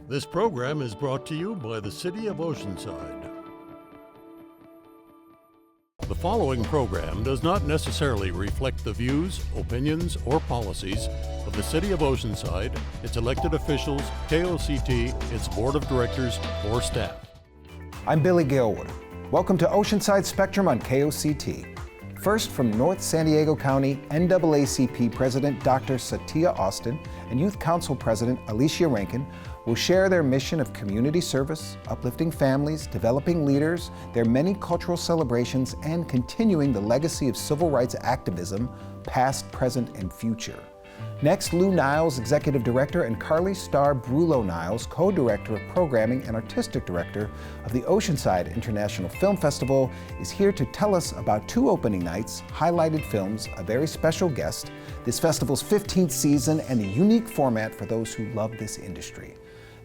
This program is brought to you by the City of Oceanside. The following program does not necessarily reflect the views, opinions, or policies of the City of Oceanside, its elected officials, KOCT, its board of directors, or staff. I'm Billy Gilwood. Welcome to Oceanside Spectrum on KOCT. First, from North San Diego County NAACP President Dr. Satya Austin and Youth Council President Alicia Rankin will share their mission of community service, uplifting families, developing leaders, their many cultural celebrations, and continuing the legacy of civil rights activism, past, present, and future. Next, Lou Niles, Executive Director, and Carly Starr Brulo Niles, Co-Director of Programming and Artistic Director of the Oceanside International Film Festival, is here to tell us about two opening nights, highlighted films, a very special guest, this festival's 15th season, and a unique format for those who love this industry.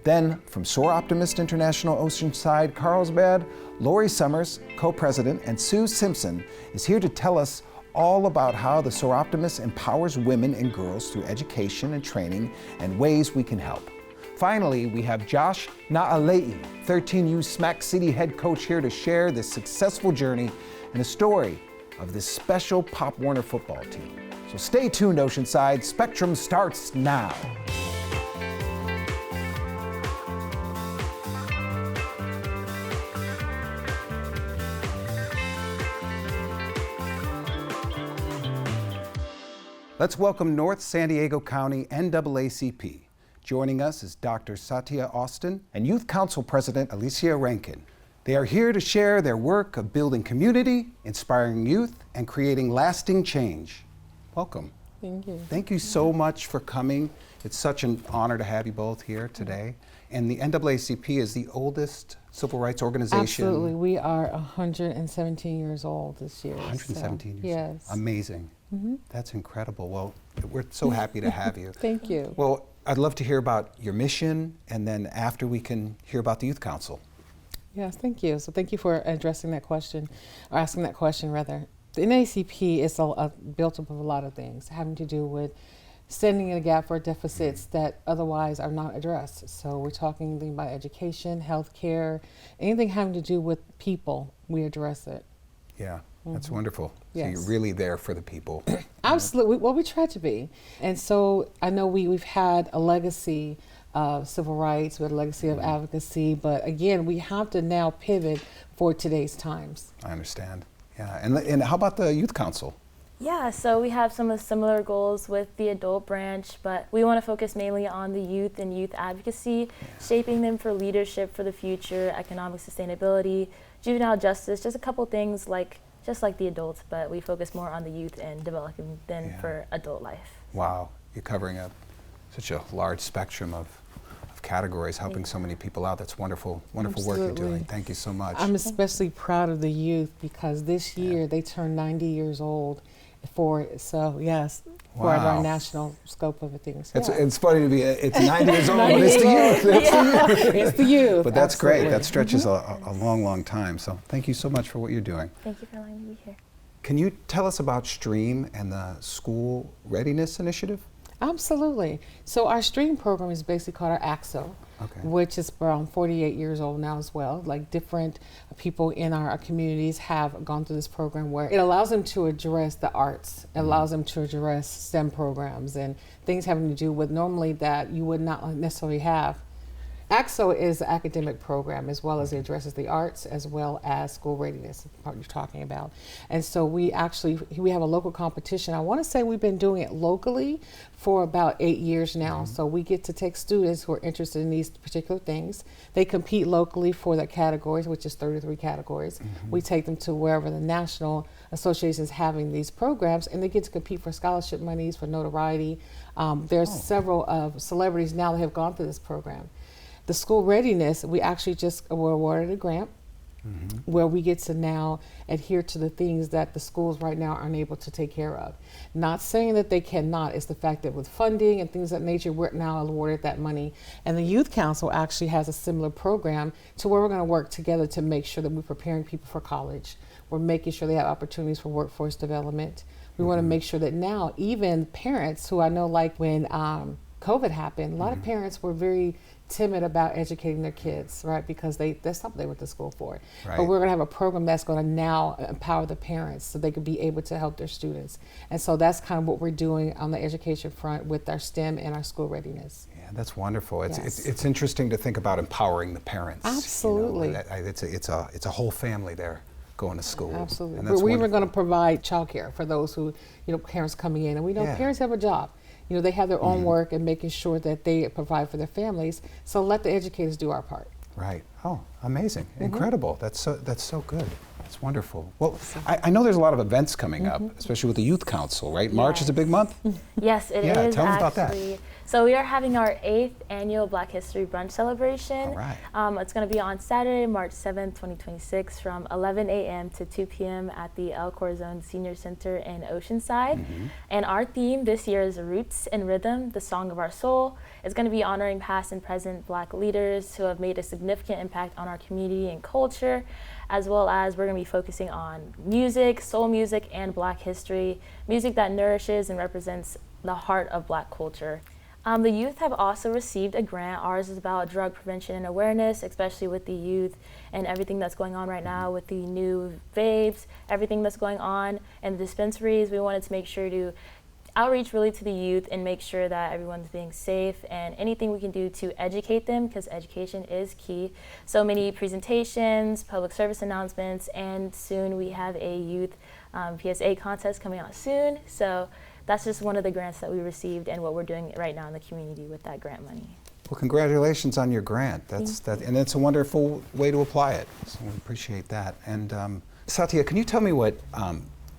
Then, from Soroptimist International Oceanside Carlsbad, Lori Summers, Co-President, and Sue Simpson is here to tell us all about how the Soroptimist empowers women and girls through education and training and ways we can help. Finally, we have Josh Na'alei, 13U Smack City head coach, here to share this successful journey and a story of this special Pop Warner football team. So stay tuned, Oceanside. Spectrum starts now. Let's welcome North San Diego County NAACP. Joining us is Dr. Satya Austin and Youth Council President Alicia Rankin. They are here to share their work of building community, inspiring youth, and creating lasting change. Welcome. Thank you. Thank you so much for coming. It's such an honor to have you both here today. And the NAACP is the oldest civil rights organization. Absolutely. We are 117 years old this year. 117 years yes. old. Amazing. Mm-hmm. That's incredible. Well, we're so happy to have you. Thank you. Well, I'd love to hear about your mission, and then after we can hear about the Youth Council. Yes, thank you. So thank you for addressing that question, or asking that question rather. The NAACP is built up of a lot of things having to do with standing in a gap for deficits that otherwise are not addressed. So we're talking anything about education, healthcare, anything having to do with people, we address it. Yeah, that's wonderful. Yes. So you're really there for the people. Absolutely. Well, we try to be. And so I know we've had a legacy of civil rights, we had a legacy of advocacy, but again, we have to now pivot for today's times. I understand. Yeah, and how about the Youth Council? Yeah, so we have some of the similar goals with the adult branch, but we want to focus mainly on the youth and youth advocacy, shaping them for leadership for the future, economic sustainability, juvenile justice, just a couple things just like the adults, but we focus more on the youth and developing them for adult life. Wow, you're covering up such a large spectrum of categories, helping so many people out. That's wonderful, wonderful work you're doing. Thank you so much. I'm especially proud of the youth because this year they turned 90 years old for our national scope of things. It's funny to be, it's 90 years old, but it's the youth. It's the youth. But that's great. That stretches a long, long time. So thank you so much for what you're doing. Thank you for allowing me to be here. Can you tell us about STREAM and the School Readiness Initiative? Absolutely. So our STREAM program is basically called our AXO, which is around 48 years old now as well. Like different people in our communities have gone through this program where it allows them to address the arts, it allows them to address STEM programs and things having to do with normally that you would not necessarily have. AXO is an academic program as well as it addresses the arts as well as school readiness, what you're talking about. And so we have a local competition. I want to say we've been doing it locally for about 8 years now. So we get to take students who are interested in these particular things. They compete locally for their categories, which is 33 categories. We take them to wherever the national association is having these programs, and they get to compete for scholarship monies, for notoriety. There's several celebrities now that have gone through this program. The school readiness, we actually just were awarded a grant where we get to now adhere to the things that the schools right now aren't able to take care of. Not saying that they cannot, it's the fact that with funding and things of that nature, we're now awarded that money. And the Youth Council actually has a similar program to where we're going to work together to make sure that we're preparing people for college. We're making sure they have opportunities for workforce development. We want to make sure that now even parents who I know, like when COVID happened, a lot of parents were very timid about educating their kids, right? Because that's something they went to school for. Right. But we're going to have a program that's going to now empower the parents so they can be able to help their students. And so that's kind of what we're doing on the education front with our STEM and our school readiness. Yeah, that's wonderful. Yes. It's interesting to think about empowering the parents. Absolutely. You know, it's a whole family there going to school. Absolutely. And that's We're even wonderful. going to provide childcare for those who, parents coming in. And we know Yeah. parents have a job. They have their own work and making sure that they provide for their families. So let the educators do our part. Right. Oh, amazing. Incredible. That's so good. That's wonderful. Well, I know there's a lot of events coming up, especially with the Youth Council, right? March is a big month? Yes, it is. Yeah, tell us about that. So we are having our 8th annual Black History Brunch celebration. All right. It's going to be on Saturday, March 7th, 2026 from 11 a.m. to 2 p.m. at the El Corazon Senior Center in Oceanside. And our theme this year is Roots and Rhythm, the Song of Our Soul. It's going to be honoring past and present Black leaders who have made a significant impact on our community and culture, as well as we're going to be focusing on music, soul music, and Black history, music that nourishes and represents the heart of Black culture. The youth have also received a grant. Ours is about drug prevention and awareness, especially with the youth and everything that's going on right now with the new vapes, everything that's going on, and the dispensaries. We wanted to make sure to outreach really to the youth and make sure that everyone's being safe and anything we can do to educate them, because education is key. So many presentations, public service announcements, and soon we have a youth PSA contest coming out soon. So that's just one of the grants that we received and what we're doing right now in the community with that grant money. Well, congratulations on your grant. And it's a wonderful way to apply it. So we appreciate that. And Satya, can you tell me what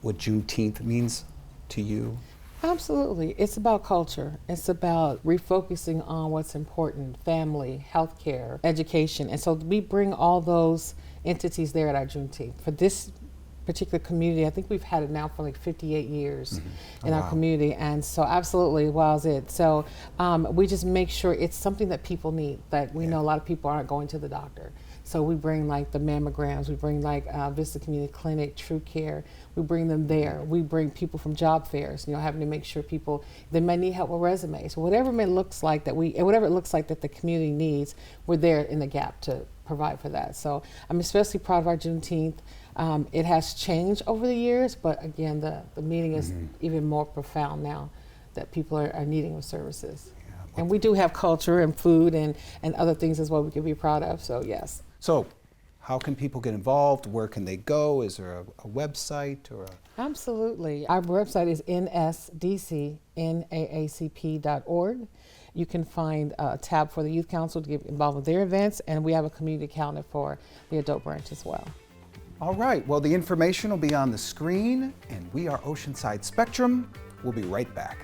Juneteenth means to you? Absolutely. It's about culture. It's about refocusing on what's important: family, healthcare, education. And so we bring all those entities there at our Juneteenth. For this particular community, I think we've had it now for like 58 years in our community. And so absolutely, wow's it. So we just make sure it's something that people need, that we know a lot of people aren't going to the doctor. So we bring like the mammograms, we bring like Vista Community Clinic, True Care, we bring them there. We bring people from job fairs, having to make sure people, they may need help with resumes. Whatever it looks like that the community needs, we're there in the gap to provide for that. So I'm especially proud of our Juneteenth. It has changed over the years, but again, the meaning is even more profound now that people are needing the services. Yeah. And we do have culture and food and other things as well we can be proud of, so yes. So how can people get involved? Where can they go? Is there a website or a... Absolutely. Our website is nsdcnaacp.org. You can find a tab for the Youth Council to get involved with their events, and we have a community calendar for the adult branch as well. All right, well, the information will be on the screen, and we are Oceanside Spectrum. We'll be right back.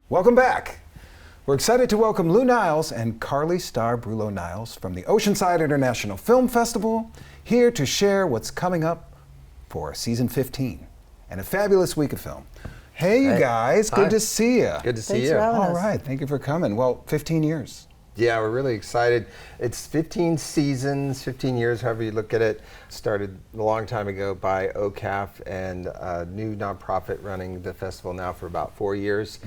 Welcome back. We're excited to welcome Lou Niles and Carly Starr Brulo Niles from the Oceanside International Film Festival here to share what's coming up for season 15 and a fabulous week of film. Hey, you guys, good to see you. Good to see Thanks you. for having us. All right, thank you for coming. Well, 15 years. Yeah, we're really excited. It's 15 seasons, 15 years, however you look at it. Started a long time ago by OCAF and a new nonprofit running the festival now for about 4 years.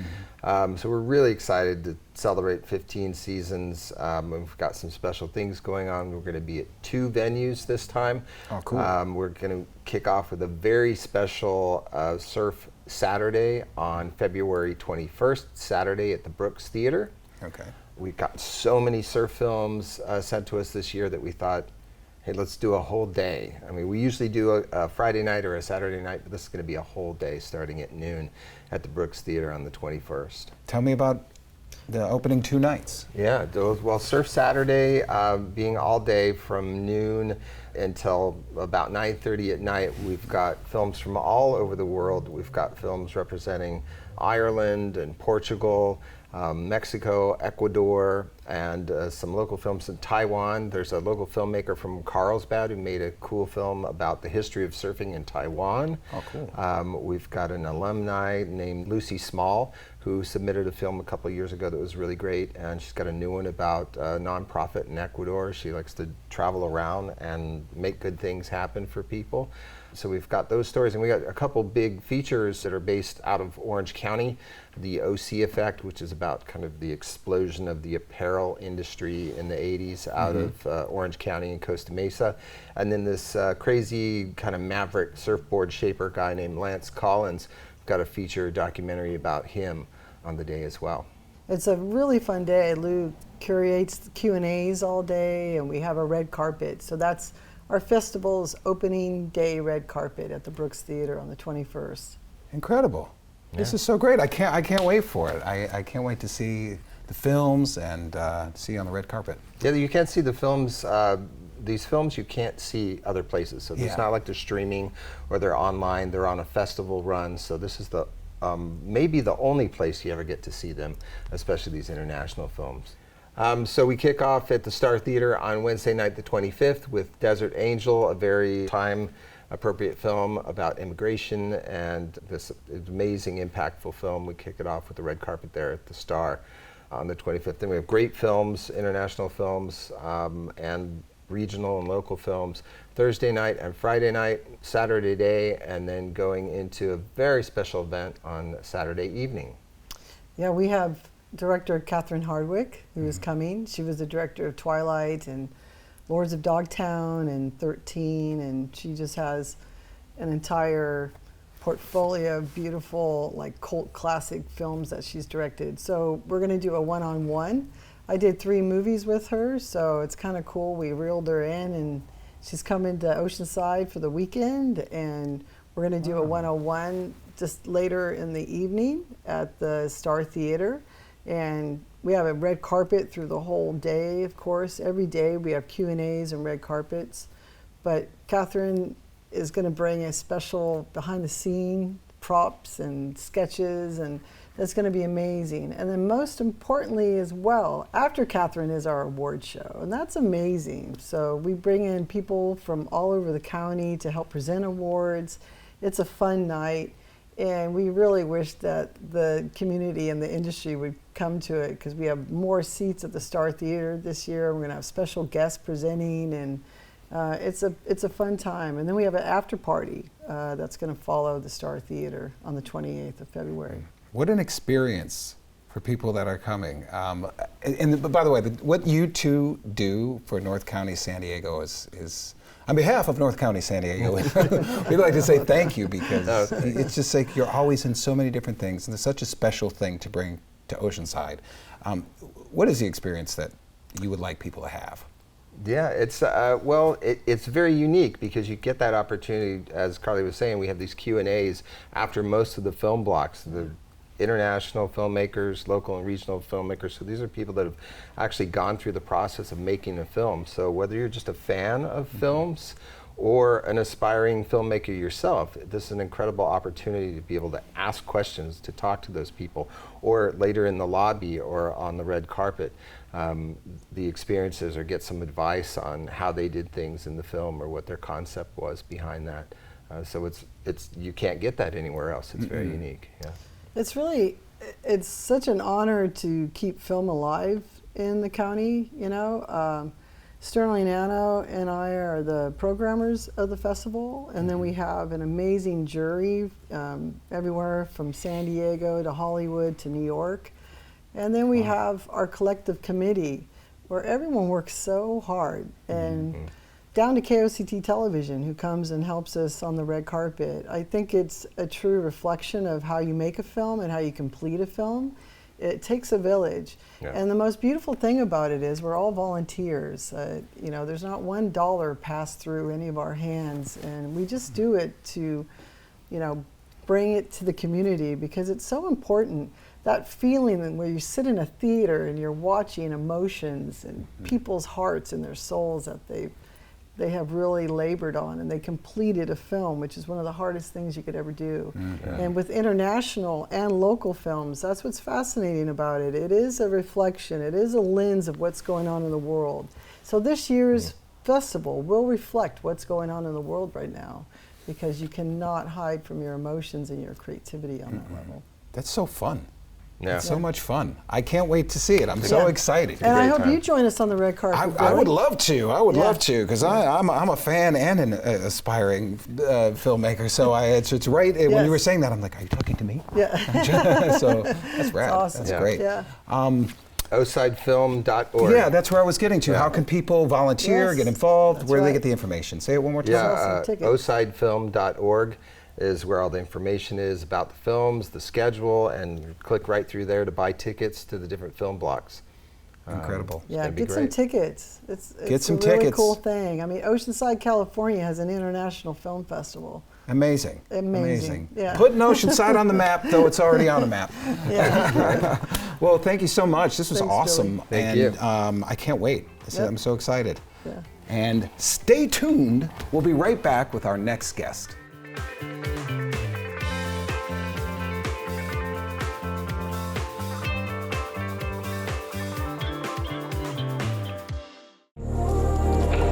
So we're really excited to celebrate 15 seasons. We've got some special things going on. We're going to be at 2 venues this time. Oh, cool. We're going to kick off with a very special Surf Saturday on February 21st, Saturday at the Brooks Theater. Okay. We've got so many surf films sent to us this year that we thought, hey, let's do a whole day. I mean, we usually do a Friday night or a Saturday night, but this is going to be a whole day starting at noon at the Brooks Theater on the 21st. Tell me about the opening 2 nights. Yeah, well, Surf Saturday being all day from noon until about 9:30 at night. We've got films from all over the world. We've got films representing Ireland and Portugal. Mexico, Ecuador, and some local films in Taiwan. There's a local filmmaker from Carlsbad who made a cool film about the history of surfing in Taiwan. Oh, cool. We've got an alumni named Lucy Small who submitted a film a couple of years ago that was really great, and she's got a new one about a nonprofit in Ecuador. She likes to travel around and make good things happen for people. So we've got those stories, and we got a couple big features that are based out of Orange County. The OC Effect, which is about kind of the explosion of the apparel industry in the 80s out of Orange County and Costa Mesa. And then this crazy kind of maverick surfboard shaper guy named Lance Collins. We've got a feature documentary about him on the day as well. It's a really fun day. Lou curates Q&As all day, and we have a red carpet. So that's our festival's opening day red carpet at the Brooks Theater on the 21st. Incredible. Yeah. This is so great. I can't wait for it. I can't wait to see the films and see you on the red carpet. Yeah, you can't see the films. These films you can't see other places. So it's not like they're streaming or they're online. They're on a festival run. So this is the maybe the only place you ever get to see them, especially these international films. So we kick off at the Star Theater on Wednesday night the 25th with Desert Angel, a very time-appropriate film about immigration and this amazing, impactful film. We kick it off with the red carpet there at the Star on the 25th. Then we have great films, international films, and regional and local films Thursday night and Friday night, Saturday day, and then going into a very special event on Saturday evening. Yeah, we have director Catherine Hardwick, who is coming. She was the director of Twilight and Lords of Dogtown and 13, and she just has an entire portfolio of beautiful, like, cult classic films that she's directed. So we're going to do a one-on-one. I did 3 movies with her, so it's kind of cool. We reeled her in, and she's coming to Oceanside for the weekend, and we're going to do a one-on-one just later in the evening at the Star Theater. And we have a red carpet through the whole day, of course. Every day we have Q&As and red carpets. But Catherine is going to bring a special behind-the-scene props and sketches, and that's going to be amazing. And then most importantly as well, after Catherine is our award show, and that's amazing. So we bring in people from all over the county to help present awards. It's a fun night. And we really wish that the community and the industry would come to it, because we have more seats at the Star Theater this year. We're going to have special guests presenting, and it's a fun time. And then we have an after party that's going to follow the Star Theater on the 28th of February. What an experience for people that are coming. And by the way, what you two do for North County San Diego is on behalf of North County San Diego, we'd like to say thank you, because it's just like you're always in so many different things, and it's such a special thing to bring to Oceanside. What is the experience that you would like people to have? Yeah, it's it's very unique because you get that opportunity. As Carly was saying, we have these Q&As after most of the film blocks. The international filmmakers, local and regional filmmakers. So these are people that have actually gone through the process of making a film. So whether you're just a fan of films or an aspiring filmmaker yourself, this is an incredible opportunity to be able to ask questions, to talk to those people, or later in the lobby or on the red carpet, the experiences, or get some advice on how they did things in the film or what their concept was behind that. So it's you can't get that anywhere else. It's very unique. Yeah. It's such an honor to keep film alive in the county, you know. Sterling Anno and I are the programmers of the festival, and then we have an amazing jury everywhere from San Diego to Hollywood to New York. And then we have our collective committee where everyone works so hard, and down to KOCT Television, who comes and helps us on the red carpet. I think it's a true reflection of how you make a film and how you complete a film. It takes a village. Yeah. And the most beautiful thing about it is we're all volunteers. You know, there's not $1 passed through any of our hands, and we just do it to, you know, bring it to the community, because it's so important. That feeling where you sit in a theater and you're watching emotions and people's hearts and their souls that they've they have really labored on, and they completed a film, which is one of the hardest things you could ever do. And with international and local films, that's what's fascinating about it. It is a reflection, it is a lens of what's going on in the world. So this year's festival will reflect what's going on in the world right now, because you cannot hide from your emotions and your creativity on that level. That's so fun. Yeah. It's so much fun. I can't wait to see it. I'm so excited. And I hope time. you join us on the red carpet. I would Billy. love to. I would love to, because I'm a fan and an aspiring filmmaker. So it's right when you were saying that, I'm like, are you talking to me? Yeah. So that's rad. awesome. That's great. Yeah. Oceansidefilm.org. Yeah, that's where I was getting to. How can people volunteer, Yes, get involved? that's Where do they right. get the information? Say it one more time. Yeah, Awesome. Tickets. Oceansidefilm.org is where all the information is about the films, the schedule, and click right through there to buy tickets to the different film blocks. Incredible. It's Yeah, gonna be get some great. tickets. It's some a really tickets. cool thing. I mean, Oceanside, California has an international film festival. Amazing. Amazing. Yeah. Putting Oceanside on the map, though it's already on the map. Yeah. Well, thank you so much. This was Thanks, awesome. Billy. Thank and, you. I can't wait. Yep. I'm so excited. Yeah. And stay tuned. We'll be right back with our next guest.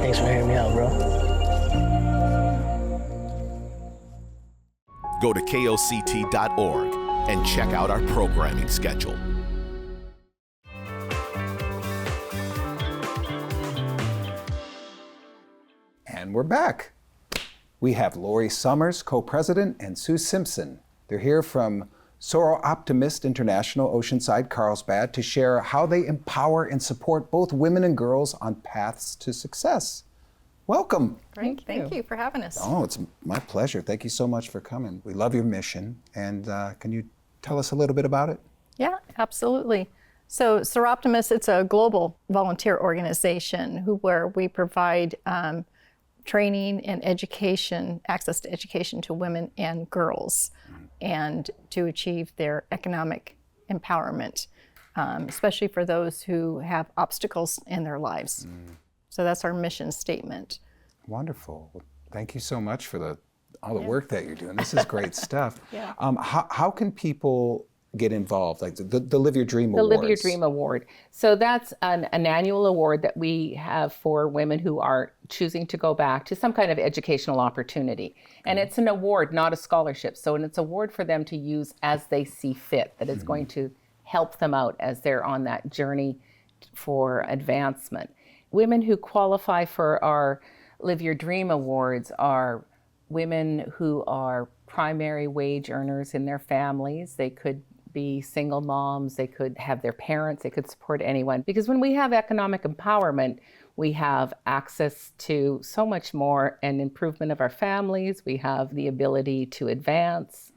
Thanks for hearing me out, bro. Go to koct.org and check out our programming schedule. And we're back. We have Lori Summers, co-president, and Sue Simpson. They're here from Soroptimist International, Oceanside, Carlsbad, to share how they empower and support both women and girls on paths to success. Welcome. Great. Thank you for having us. Oh, it's my pleasure. Thank you so much for coming. We love your mission. And can you tell us a little bit about it? Yeah, absolutely. So Soroptimist, it's a global volunteer organization where we provide training and education, access to education to women and girls, and to achieve their economic empowerment, especially for those who have obstacles in their lives. So that's our mission statement. Wonderful. Well, thank you so much for all the work that you're doing. This is great stuff. Yeah. How can people get involved? Like the Live Your Dream Awards. The Live Your Dream Award. So that's an annual award that we have for women who are choosing to go back to some kind of educational opportunity. And it's an award, not a scholarship. So it's an award for them to use as they see fit, that is going to help them out as they're on that journey for advancement. Women who qualify for our Live Your Dream Awards are women who are primary wage earners in their families. They could be single moms, they could have their parents, they could support anyone. Because when we have economic empowerment, we have access to so much more and improvement of our families. We have the ability to advance,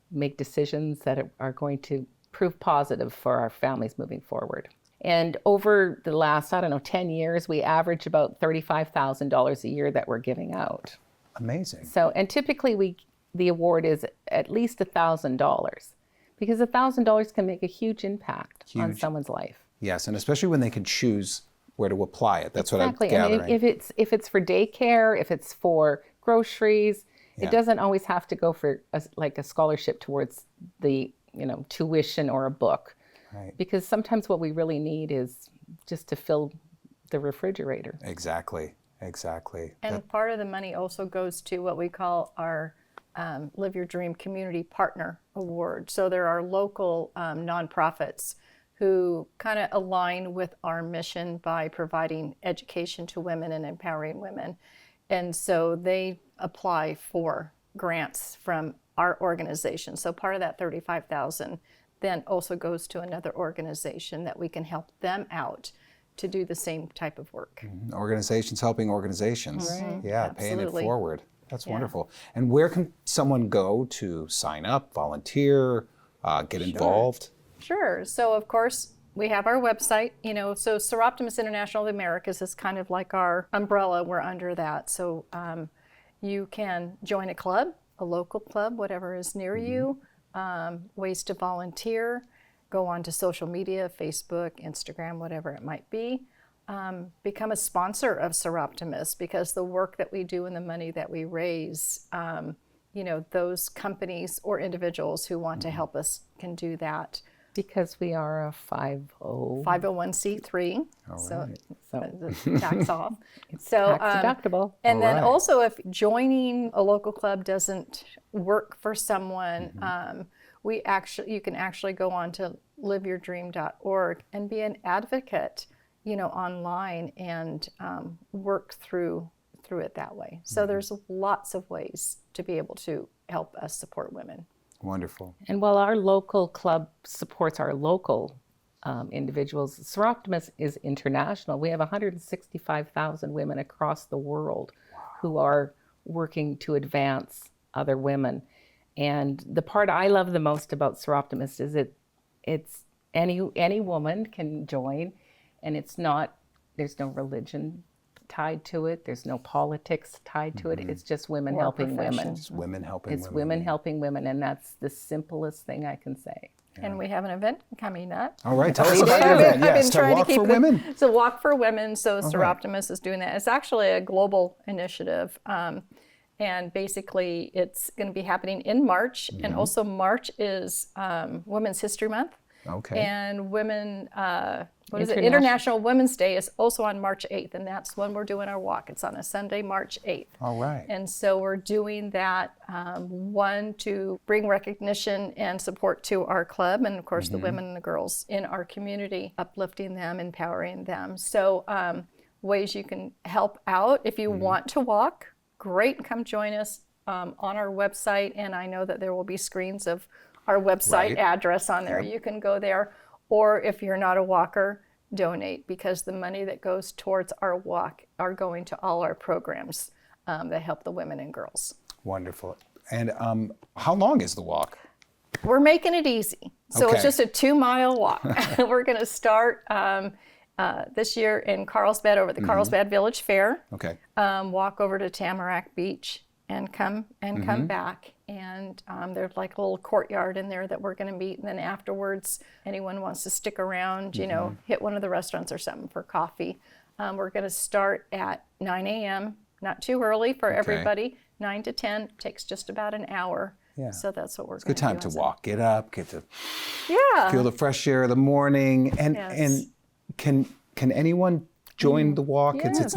make decisions that are going to prove positive for our families moving forward. And over the last, 10 years, we average about $35,000 a year that we're giving out. Amazing. So, and typically the award is at least $1,000, because $1,000 can make a huge impact on someone's life. Yes, and especially when they can choose where to apply it. That's Exactly. what I'm gathering. And if it's for daycare, if it's for groceries, it doesn't always have to go for a scholarship towards the tuition or a book. Right. Because sometimes what we really need is just to fill the refrigerator. Exactly. And part of the money also goes to what we call our Live Your Dream Community Partner Award. So there are local nonprofits who kind of align with our mission by providing education to women and empowering women. And so they apply for grants from our organization. So part of that $35,000 then also goes to another organization that we can help them out to do the same type of work. Organizations helping organizations. Right. Yeah, paying it Absolutely. forward. That's wonderful. And where can someone go to sign up, volunteer, get involved? Sure. So of course we have our website, so Soroptimist International of the Americas is kind of like our umbrella. We're under that. So you can join a club, a local club, whatever is near you, ways to volunteer, go on to social media, Facebook, Instagram, whatever it might be. become a sponsor of Soroptimist, because the work that we do and the money that we raise, those companies or individuals who want to help us can do that. Because we are a 501c3, so tax off. It's tax deductible. And then also, if joining a local club doesn't work for someone, you can actually go on to liveyourdream.org and be an advocate, online, and work through it that way. So there's lots of ways to be able to help us support women. Wonderful. And while our local club supports our local individuals, Soroptimist is international. We have 165,000 women across the world who are working to advance other women. And the part I love the most about Soroptimist is it's any woman can join, and there's no religion tied to it. There's no politics tied to it. It's just women helping women. It's women helping women. It's women helping women, and that's the simplest thing I can say. Yeah. And we have an event coming up. All right, tell us about your event. Yes, to Walk for Women. So Walk for Women, so Soroptimist is doing that. It's actually a global initiative. And basically, it's going to be happening in March. And also March is Women's History Month. Okay. And International Women's Day is also on March 8th, and that's when we're doing our walk. It's on a Sunday, March 8th. All right. And so we're doing that, one, to bring recognition and support to our club, and of course the women and the girls in our community, uplifting them, empowering them. So ways you can help out. If you want to walk, great, come join us on our website, and I know that there will be screens of our website address on there. You can go there. Or if you're not a walker, donate, because the money that goes towards our walk are going to all our programs that help the women and girls. Wonderful. And how long is the walk? We're making it easy. So it's just a 2-mile walk. We're going to start this year in Carlsbad over the Carlsbad Village Fair. Okay. Walk over to Tamarack Beach and come back. And there's like a little courtyard in there that we're going to meet. And then afterwards, anyone wants to stick around, hit one of the restaurants or something for coffee. We're going to start at 9 a.m., not too early for everybody. 9 to 10 takes just about an hour. Yeah. So that's what we're going to do. Good time to walk. Get up, get to feel the fresh air of the morning. And can anyone join the walk? Yes. It's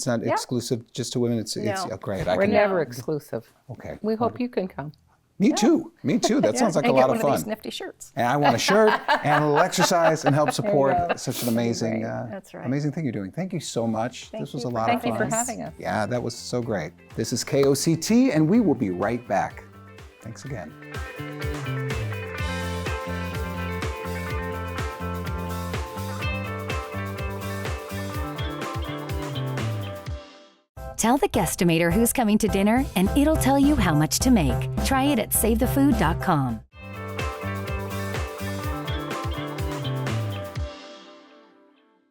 not exclusive just to women. It's great. We're never exclusive. Okay. We hope you can come. Me too. That sounds like a lot of fun. And get one of these nifty shirts. And I want a shirt and a little exercise and help support such an amazing, amazing thing you're doing. Thank you so much. This was a lot of fun. Thank you for having us. Yeah, that was so great. This is KOCT, and we will be right back. Thanks again. Tell the guesstimator who's coming to dinner, and it'll tell you how much to make. Try it at SaveTheFood.com.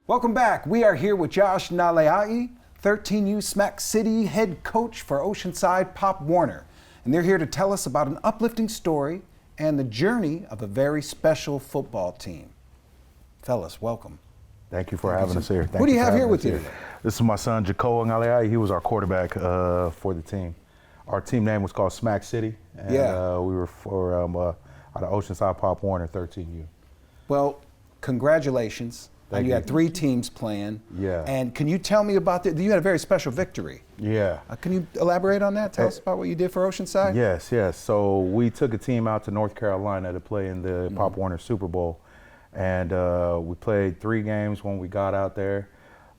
Welcome back. We are here with Josh Naleai, 13U Smack City head coach for Oceanside Pop Warner. And they're here to tell us about an uplifting story and the journey of a very special football team. Fellas, welcome. Thank you for having us here. Who do you have here with you today? This is my son, Jacoa Naleai. He was our quarterback for the team. Our team name was called Smack City, and we were for out of Oceanside Pop Warner, 13U. Well, congratulations. Thank you you. had 3 teams playing. Yeah. And can you tell me about you had a very special victory. Yeah. Can you elaborate on that? Tell us about what you did for Oceanside. Yes. So we took a team out to North Carolina to play in the Pop Warner Super Bowl. And we played 3 games when we got out there.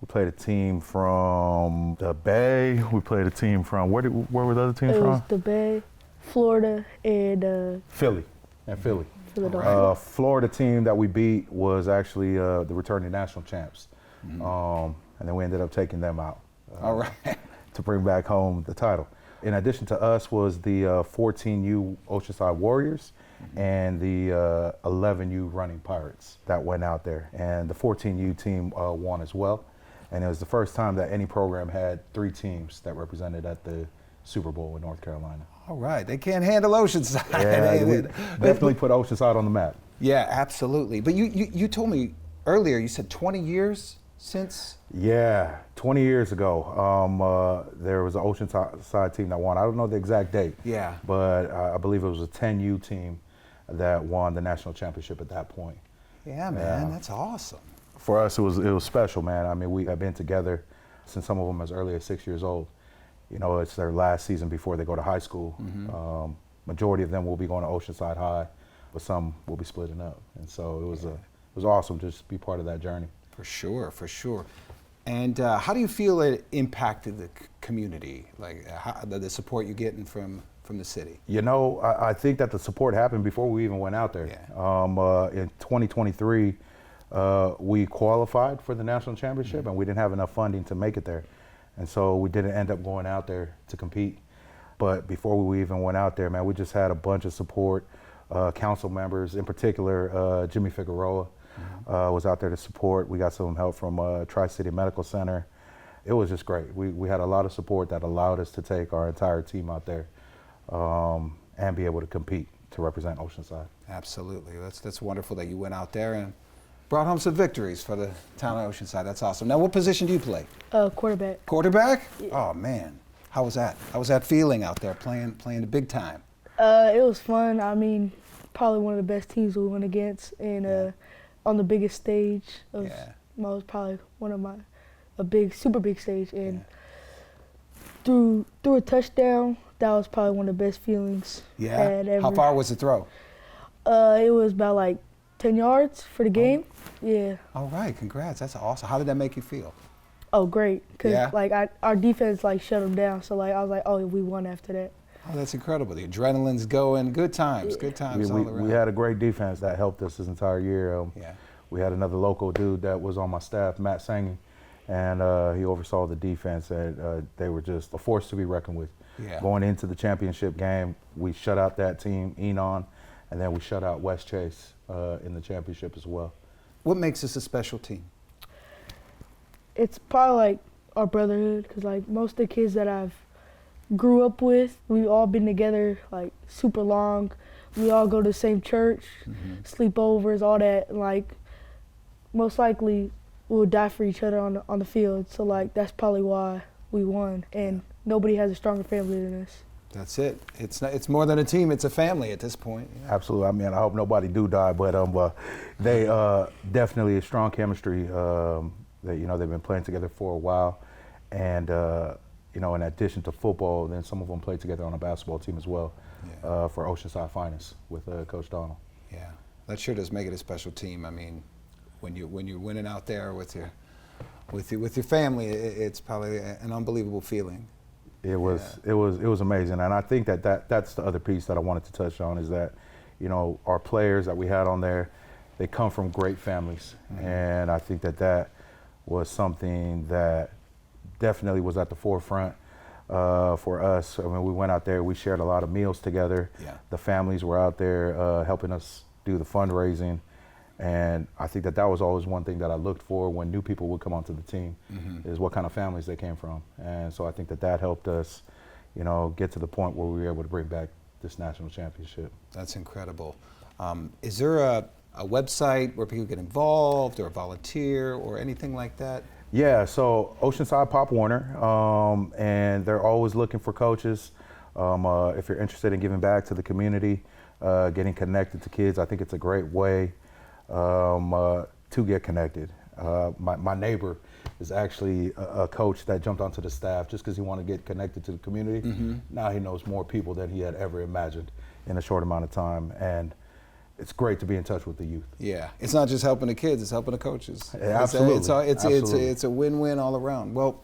We played a team from the Bay. We played a team from, where were the other teams from? It was the Bay, Florida, and Philly. Philadelphia. Florida team that we beat was actually the returning national champs. And then we ended up taking them out. All right. To bring back home the title. In addition to us was the 14U Oceanside Warriors and the 11U Running Pirates that went out there. And the 14U team won as well. And it was the first time that any program had 3 teams that represented at the Super Bowl in North Carolina. All right, they can't handle Oceanside. Yeah, we definitely put Oceanside on the map. Yeah, absolutely. But you told me earlier, you said 20 years since? Yeah, 20 years ago, there was an Oceanside team that won. I don't know the exact date. Yeah. But I believe it was a 10U team that won the national championship at that point. Yeah, man, that's awesome. For us, it was special, man. I mean, we have been together since some of them as early as 6 years old. You know, it's their last season before they go to high school. Majority of them will be going to Oceanside High, but some will be splitting up. And so it was awesome to just be part of that journey. For sure, for sure. And how do you feel it impacted the community, like the support you're getting from the city? You know, I think that the support happened before we even went out there. Yeah. In 2023, we qualified for the national championship, and we didn't have enough funding to make it there. And so we didn't end up going out there to compete. But before we even went out there, man, we just had a bunch of support. Council members, in particular, Jimmy Figueroa, was out there to support. We got some help from Tri-City Medical Center. It was just great. We had a lot of support that allowed us to take our entire team out there and be able to compete to represent Oceanside. Absolutely. That's wonderful that you went out there and brought home some victories for the town of Oceanside. That's awesome. Now, what position do you play? Quarterback. Quarterback? Yeah. Oh, man. How was that? How was that feeling out there playing the big time? It was fun. I mean, probably one of the best teams we went against, and on the biggest stage of most, probably one of super big stage, and threw a touchdown. That was probably one of the best feelings I had ever. How far was the throw? It was about like 10 yards for the game. Yeah. All right, congrats. That's awesome. How did that make you feel? Oh, great. Because like our defense like shut them down. So like I was like, oh, we won after that. Oh, that's incredible. The adrenaline's going. Good times. Good times all around. We had a great defense that helped us this entire year. We had another local dude that was on my staff, Matt Sangy, and he oversaw the defense, and they were just a force to be reckoned with. Yeah. Going into the championship game, we shut out that team, Enon, and then we shut out West Chase in the championship as well. What makes this a special team? It's probably like our brotherhood, because like most of the kids that I've grew up with, we've all been together like super long. We all go to the same church, sleepovers, all that. And, like most likely we'll die for each other on the field. So like that's probably why we won. And nobody has a stronger family than us. That's it. It's more than a team. It's a family at this point. Yeah. Absolutely. I mean, I hope nobody do die, but they definitely a strong chemistry. That they've been playing together for a while, and in addition to football, then some of them play together on a basketball team as well for Oceanside Finest with Coach Donald. Yeah, that sure does make it a special team. I mean, when you're winning out there with your family, it's probably an unbelievable feeling. It was amazing, and I think that's the other piece that I wanted to touch on is that, our players that we had on there, they come from great families, and I think that was something that definitely was at the forefront for us. I mean, we went out there, we shared a lot of meals together. Yeah. The families were out there helping us do the fundraising. And I think that was always one thing that I looked for when new people would come onto the team, is what kind of families they came from. And so I think that helped us, get to the point where we were able to bring back this national championship. That's incredible. Is there a website where people get involved or volunteer or anything like that? Yeah, so Oceanside Pop Warner, and they're always looking for coaches. If you're interested in giving back to the community, getting connected to kids, I think it's a great way to get connected. My neighbor is actually a coach that jumped onto the staff just because he wanted to get connected to the community. Now he knows more people than he had ever imagined in a short amount of time. And it's great to be in touch with the youth. Yeah, it's not just helping the kids; it's helping the coaches. Absolutely, it's a win-win all around. Well,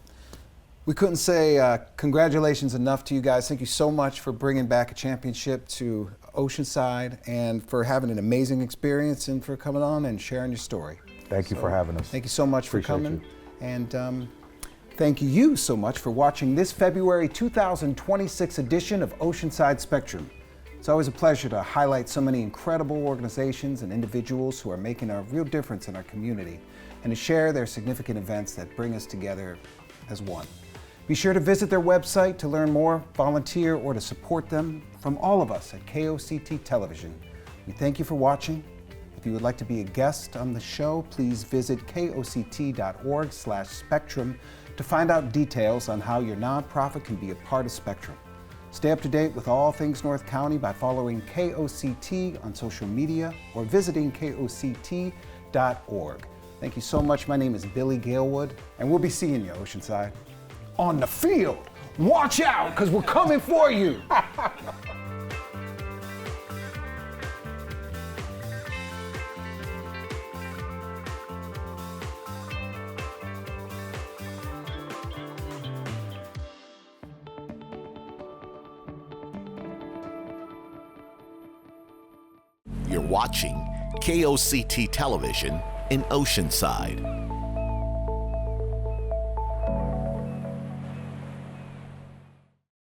we couldn't say congratulations enough to you guys. Thank you so much for bringing back a championship to Oceanside and for having an amazing experience and for coming on and sharing your story. Thank you for having us. Thank you so much for coming, you. and thank you so much for watching this February 2026 edition of Oceanside Spectrum. It's always a pleasure to highlight so many incredible organizations and individuals who are making a real difference in our community and to share their significant events that bring us together as one. Be sure to visit their website to learn more, volunteer, or to support them. From all of us at KOCT Television, we thank you for watching If you would like to be a guest on the show, please visit koct.org/spectrum to find out details on how your nonprofit can be a part of Spectrum. Stay up to date with all things North County by following KOCT on social media or visiting koct.org. Thank you so much. My name is Billy Galewood, and we'll be seeing you, Oceanside. On the field. Watch out, because we're coming for you. You're watching KOCT Television in Oceanside.